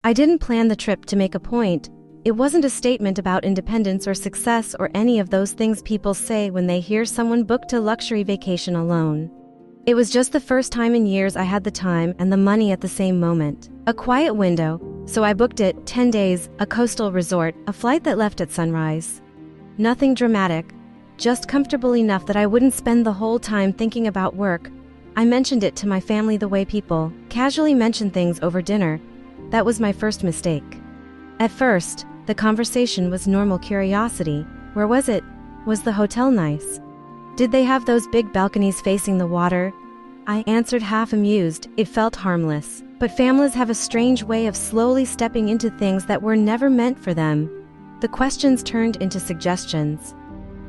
I didn't plan the trip to make a point. It wasn't a statement about independence or success or any of those things people say when they hear someone booked a luxury vacation alone. It was just the first time in years I had the time and the money at the same moment. A quiet window, so I booked it, 10 days, a coastal resort, a flight that left at sunrise. Nothing dramatic, just comfortable enough that I wouldn't spend the whole time thinking about work. I mentioned it to my family the way people casually mention things over dinner. That was my first mistake. At first, the conversation was normal curiosity. Where was it? Was the hotel nice? Did they have those big balconies facing the water? I answered half amused. It felt harmless. But families have a strange way of slowly stepping into things that were never meant for them. The questions turned into suggestions.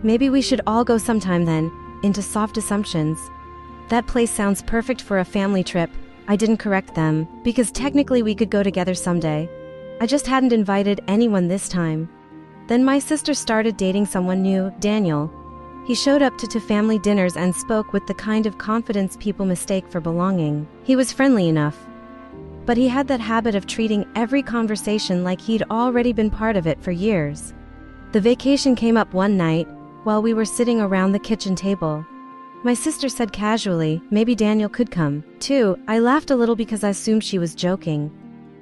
Maybe we should all go sometime then, into soft assumptions. That place sounds perfect for a family trip. I didn't correct them, because technically we could go together someday. I just hadn't invited anyone this time. Then my sister started dating someone new, Daniel. He showed up to family dinners and spoke with the kind of confidence people mistake for belonging. He was friendly enough, but he had that habit of treating every conversation like he'd already been part of it for years. The vacation came up one night, while we were sitting around the kitchen table. My sister said casually, maybe Daniel could come, too. I laughed a little because I assumed she was joking.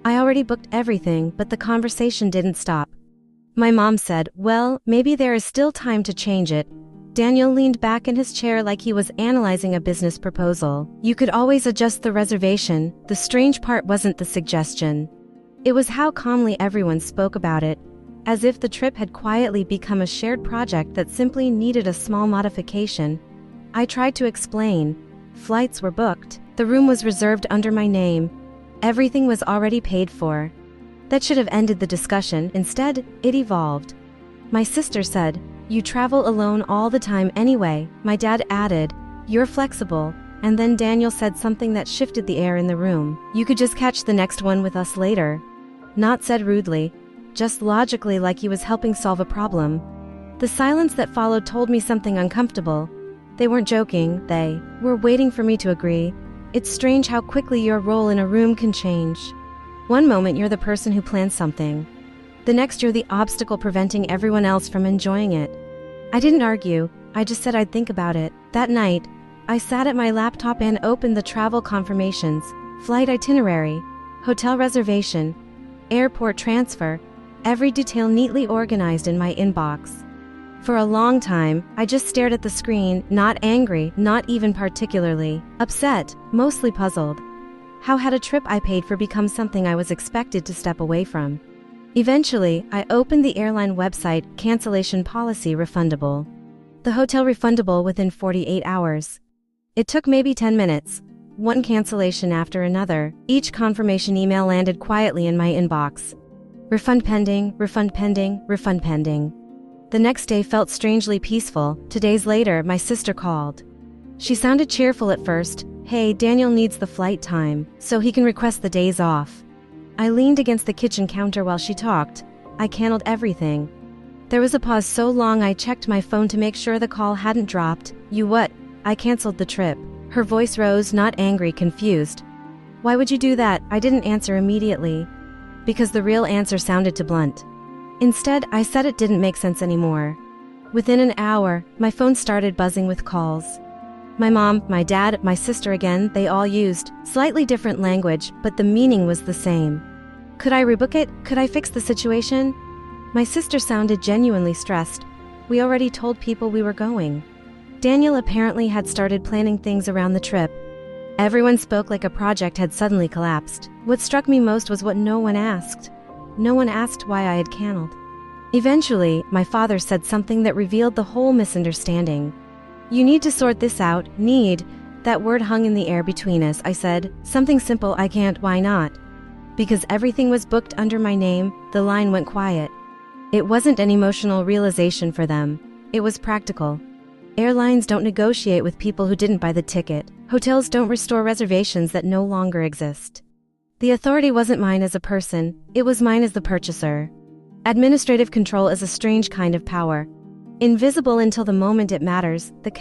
I already booked everything, but the conversation didn't stop. My mom said, well, maybe there is still time to change it. Daniel leaned back in his chair like he was analyzing a business proposal. You could always adjust the reservation. The strange part wasn't the suggestion. It was how calmly everyone spoke about it, as if the trip had quietly become a shared project that simply needed a small modification. I tried to explain. Flights were booked. The room was reserved under my name. Everything was already paid for. That should have ended the discussion. Instead, it evolved. My sister said, you travel alone all the time anyway. My dad added, you're flexible. And then Daniel said something that shifted the air in the room. You could just catch the next one with us later. Not said rudely, just logically, like he was helping solve a problem. The silence that followed told me something uncomfortable. They weren't joking, they were waiting for me to agree. It's strange how quickly your role in a room can change. One moment you're the person who plans something. The next you're the obstacle preventing everyone else from enjoying it. I didn't argue, I just said I'd think about it. That night, I sat at my laptop and opened the travel confirmations, flight itinerary, hotel reservation, airport transfer, every detail neatly organized in my inbox. For a long time, I just stared at the screen, not angry, not even particularly upset, mostly puzzled. How had a trip I paid for become something I was expected to step away from? Eventually, I opened the airline website, cancellation policy refundable. The hotel refundable within 48 hours. It took maybe 10 minutes. One cancellation after another. Each confirmation email landed quietly in my inbox. Refund pending, refund pending, refund pending. The next day felt strangely peaceful. 2 days later, my sister called. She sounded cheerful at first. Hey, Daniel needs the flight time, so he can request the days off. I leaned against the kitchen counter while she talked. I canceled everything. There was a pause so long I checked my phone to make sure the call hadn't dropped. You what? I canceled the trip. Her voice rose, not angry, confused. Why would you do that? I didn't answer immediately, because the real answer sounded too blunt. Instead, I said it didn't make sense anymore. Within an hour, my phone started buzzing with calls. My mom, my dad, my sister again, they all used slightly different language, but the meaning was the same. Could I rebook it? Could I fix the situation? My sister sounded genuinely stressed. We already told people we were going. Daniel apparently had started planning things around the trip. Everyone spoke like a project had suddenly collapsed. What struck me most was what no one asked. No one asked why I had canceled. Eventually, my father said something that revealed the whole misunderstanding. You need to sort this out. Need. That word hung in the air between us. I said, something simple. I can't. Why not? Because everything was booked under my name. The line went quiet. It wasn't an emotional realization for them. It was practical. Airlines don't negotiate with people who didn't buy the ticket. Hotels don't restore reservations that no longer exist. The authority wasn't mine as a person, it was mine as the purchaser. Administrative control is a strange kind of power. Invisible until the moment it matters, the